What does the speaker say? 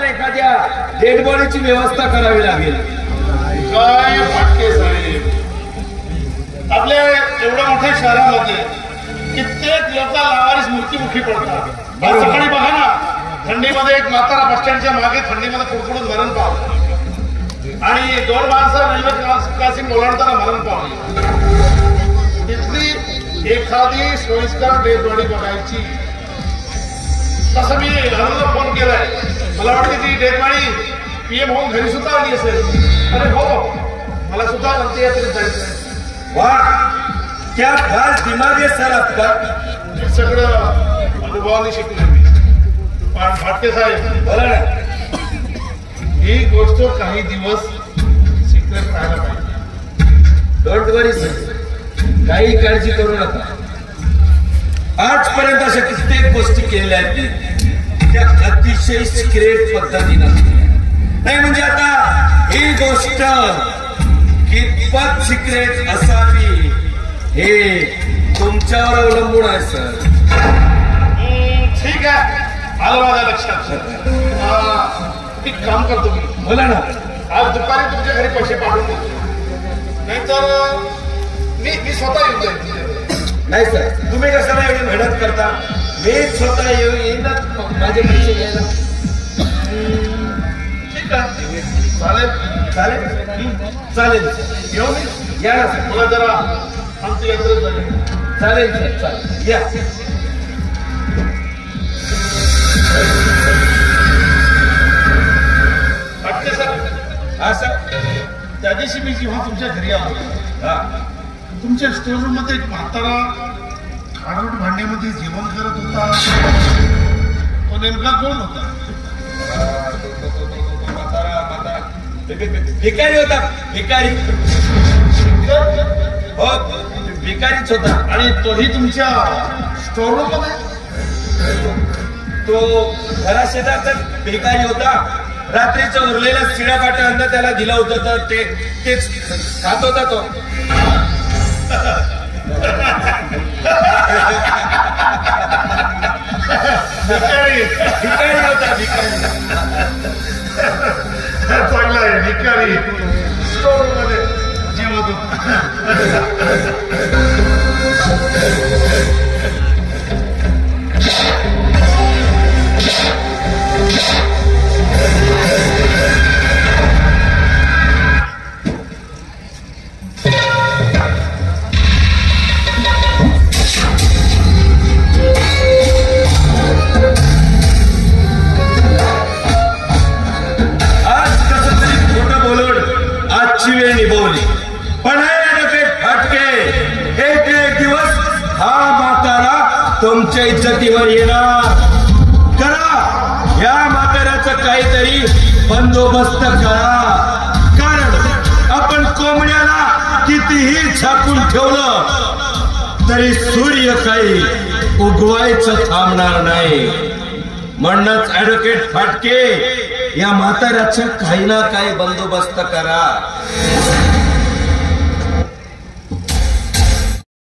एखाद्या डेड बॉडीची व्यवस्था करावी लागेल. काय फाटके साहेब, आपल्या एवढ्या मोठ्या शहरामध्ये कित्येक लोक लावारीस मृत्युमुखी पडतात. आज सकाळी बघा ना, थंडीमध्ये एक म्हातारा बस स्टँडच्या मागे थंडीमध्ये कुडकुडून मरण पावलं आणि 2 माणसं रेल्वे क्रॉसिंग ओलांडताना मरण पावली. तिथली एखादी सोयीस्कर डेड बॉडी बघायची. तसं मी घराला फोन केलाय, मला वाटतं ती डेड बॉडी PM होऊन घरी सुद्धा आली असेल. अरे हो, मला सुद्धा अंत्ययात्रेत जायचं. वाह, क्या खास दिमाग आहे सर आपका. हे सगळं अनुभवाने शिकलो मी. पण फाटके साहेब, बोला ना. ही गोष्ट काही दिवस सिक्रेट राहायला पाहिजे. डोंट वरी सर, काही काळजी करू नका. आजपर्यंत अशा कित्येक गोष्टी केलेल्या आहेत त्या अतिशय सिक्रेट पद्धतीनं. नाही म्हणजे आता ही गोष्ट कितपत सिक्रेट असावी हे तुमच्यावर अवलंबून आहे सर. ठीक आहे, आलं माझ्या लक्षात. एक काम करतो मी. बोला ना. आज दुपारी तुमच्या घरी पैसे पाठवून देतो, नाहीतर मी स्वतः येऊन जाईल. नाही सर, तुम्ही कशाला एवढी मेहनत करता. मी स्वतः येईन ना माझे पैसे घ्यायला. ठीक आहे, चालेल चालेल चालेल. घेऊन या ना सर. मला जरा अंत्ययात्रेत जाईल. चालेल सर, चालेल या. वाटते सर. हा सर. त्या दिवशी मी जेव्हा तुमच्या घरी आलो, हा, तुमच्या स्टोर रूम मध्ये एक म्हातारा खारट भांड्यामध्ये जेवण करत होता. तो नेमका कोण होता? भिकारी होता. भिकारी. हो, भिकारीच होता. आणि तोही तुमच्या स्टोर रूम मध्ये? तो घरा शेजारचा भिकारी होता. रात्रीचं उरलेलं शिळापाट अन्न त्याला दिलं होतं तर तेच खात होता तो. भिकारी. भिकारी होता. भिकारी. चांगला आहे. भिकारी स्टोर रूम मध्ये जेवत होता. वेळ निभवली. पण फाटके, एक दिवस हा म्हातारा तुमच्या इज्जतीवर येणार. करा या म्हाताऱ्याचा काहीतरी बंदोबस्त करा. कारण आपण कोंबड्याला कितीही झाकून ठेवलं तरी सूर्य काही उगवायचं थांबणार नाही. म्हणूनच ऍडव्होकेट फाटके, या म्हाताऱ्याचा काही ना काही बंदोबस्त करा.